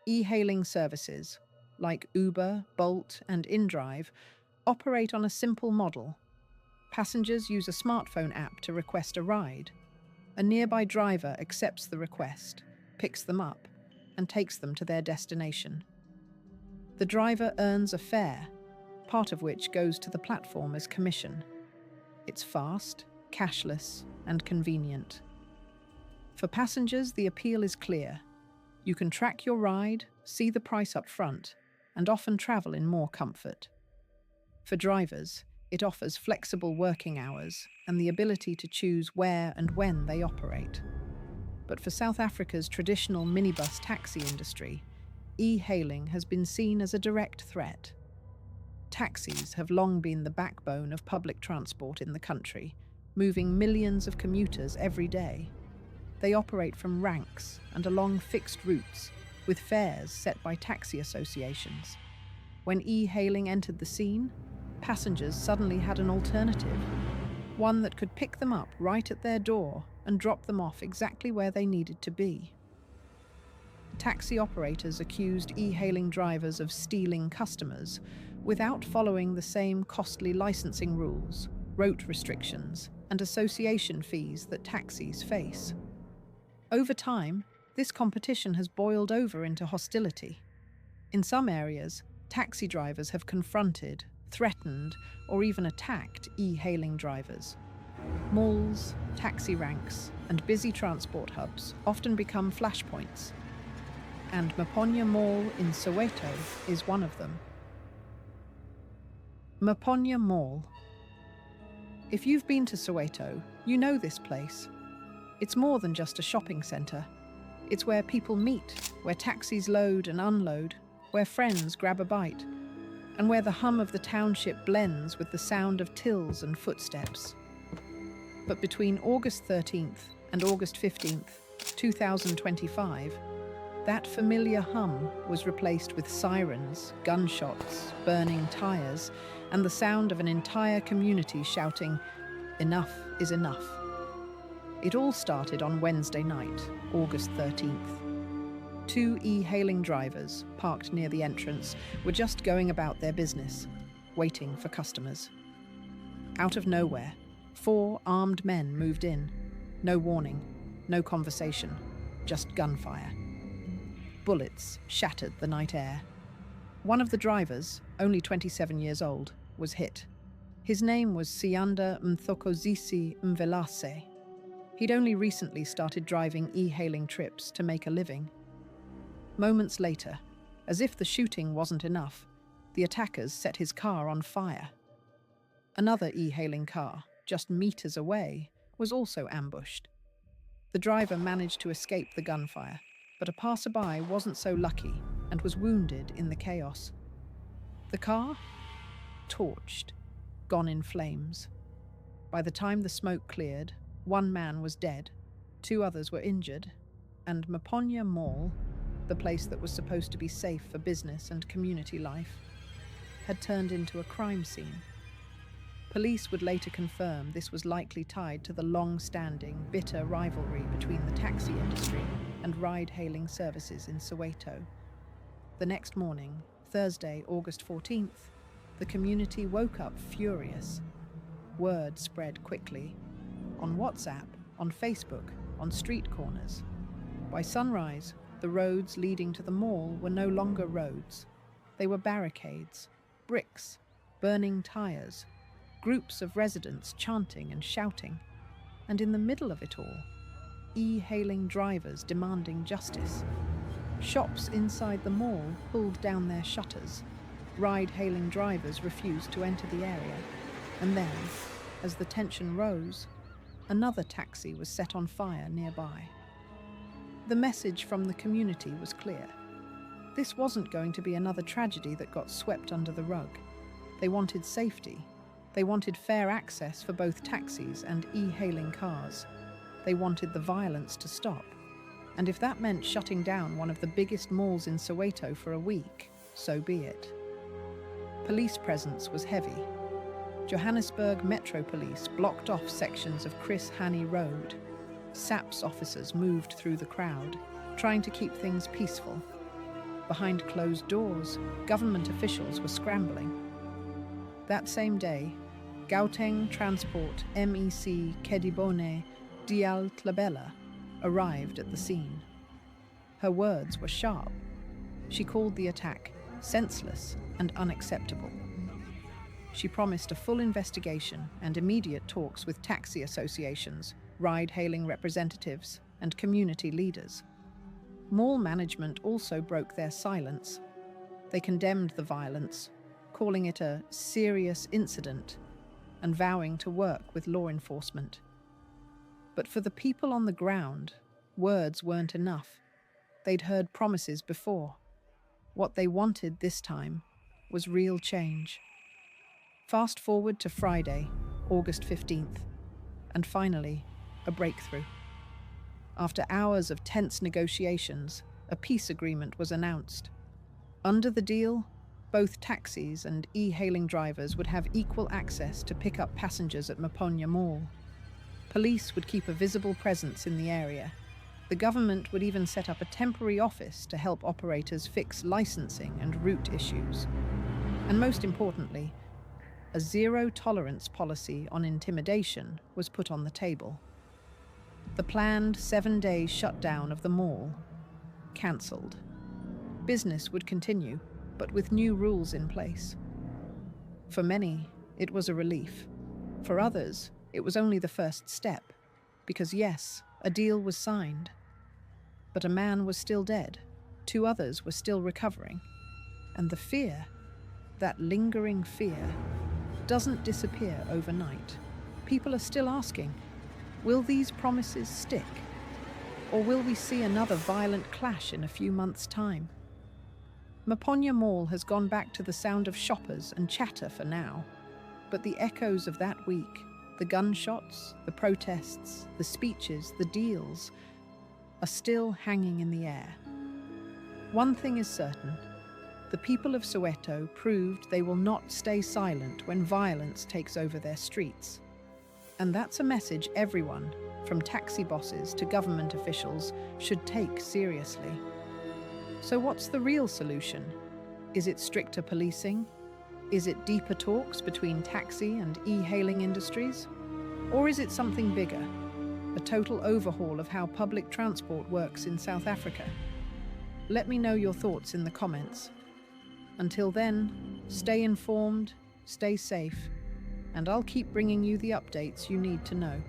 E-hailing services, like Uber, Bolt, and InDrive, operate on a simple model. Passengers use a smartphone app to request a ride. A nearby driver accepts the request, picks them up, and takes them to their destination. The driver earns a fare, part of which goes to the platform as commission. It's fast, cashless, and convenient. For passengers, the appeal is clear. You can track your ride, see the price up front, and often travel in more comfort. For drivers, it offers flexible working hours and the ability to choose where and when they operate. But for South Africa's traditional minibus taxi industry, e-hailing has been seen as a direct threat. Taxis have long been the backbone of public transport in the country, moving millions of commuters every day. They operate from ranks and along fixed routes, with fares set by taxi associations. When e-hailing entered the scene, passengers suddenly had an alternative, one that could pick them up right at their door and drop them off exactly where they needed to be. Taxi operators accused e-hailing drivers of stealing customers without following the same costly licensing rules, route restrictions, and association fees that taxis face. Over time, this competition has boiled over into hostility. In some areas, taxi drivers have confronted, threatened, or even attacked e-hailing drivers. Malls, taxi ranks, and busy transport hubs often become flashpoints. And Maponya Mall in Soweto is one of them. Maponya Mall. If you've been to Soweto, you know this place. It's more than just a shopping centre. It's where people meet, where taxis load and unload, where friends grab a bite, and where the hum of the township blends with the sound of tills and footsteps. But between August 13th and August 15th, 2025, that familiar hum was replaced with sirens, gunshots, burning tyres, and the sound of an entire community shouting, "Enough is enough." It all started on Wednesday night, August 13th. Two e-hailing drivers, parked near the entrance, were just going about their business, waiting for customers. Out of nowhere, 4 armed men moved in. No warning, no conversation, just gunfire. Bullets shattered the night air. One of the drivers, only 27 years old, was hit. His name was Mzansi Unscripted. He'd only recently started driving e-hailing trips to make a living. Moments later, as if the shooting wasn't enough, the attackers set his car on fire. Another e-hailing car, just meters away, was also ambushed. The driver managed to escape the gunfire, but a passerby wasn't so lucky and was wounded in the chaos. The car? Torched, gone in flames. By the time the smoke cleared, 1 man was dead, 2 others were injured, and Maponya Mall, the place that was supposed to be safe for business and community life, had turned into a crime scene. Police would later confirm this was likely tied to the long-standing, bitter rivalry between the taxi industry and ride-hailing services in Soweto. The next morning, Thursday, August 14th, the community woke up furious. Word spread quickly. On WhatsApp, on Facebook, on street corners. By sunrise, the roads leading to the mall were no longer roads. They were barricades, bricks, burning tires, groups of residents chanting and shouting. And in the middle of it all, e-hailing drivers demanding justice. Shops inside the mall pulled down their shutters. Ride-hailing drivers refused to enter the area. And then, as the tension rose, another taxi was set on fire nearby. The message from the community was clear. This wasn't going to be another tragedy that got swept under the rug. They wanted safety. They wanted fair access for both taxis and e-hailing cars. They wanted the violence to stop. And if that meant shutting down one of the biggest malls in Soweto for a week, so be it. Police presence was heavy. Johannesburg Metro Police blocked off sections of Chris Hani Road. SAPS officers moved through the crowd, trying to keep things peaceful. Behind closed doors, government officials were scrambling. That same day, Gauteng Transport MEC Kedibone Dial Tlabella arrived at the scene. Her words were sharp. She called the attack senseless and unacceptable. She promised a full investigation and immediate talks with taxi associations, ride-hailing representatives, and community leaders. Mall management also broke their silence. They condemned the violence, calling it a serious incident and vowing to work with law enforcement. But for the people on the ground, words weren't enough. They'd heard promises before. What they wanted this time was real change. Fast forward to Friday, August 15th, and finally, a breakthrough. After hours of tense negotiations, a peace agreement was announced. Under the deal, both taxis and e-hailing drivers would have equal access to pick up passengers at Maponya Mall. Police would keep a visible presence in the area. The government would even set up a temporary office to help operators fix licensing and route issues. And most importantly, a zero-tolerance policy on intimidation was put on the table. The planned 7-day shutdown of the mall cancelled. Business would continue, but with new rules in place. For many, it was a relief. For others, it was only the first step, because yes, a deal was signed. But a man was still dead, 2 others were still recovering, and the fear, that lingering fear, doesn't disappear overnight. People are still asking, will these promises stick? Or will we see another violent clash in a few months' time? Maponya Mall has gone back to the sound of shoppers and chatter for now, but the echoes of that week, the gunshots, the protests, the speeches, the deals, are still hanging in the air. One thing is certain, the people of Soweto proved they will not stay silent when violence takes over their streets. And that's a message everyone, from taxi bosses to government officials, should take seriously. So what's the real solution? Is it stricter policing? Is it deeper talks between taxi and e-hailing industries? Or is it something bigger? A total overhaul of how public transport works in South Africa? Let me know your thoughts in the comments. Until then, stay informed, stay safe, and I'll keep bringing you the updates you need to know.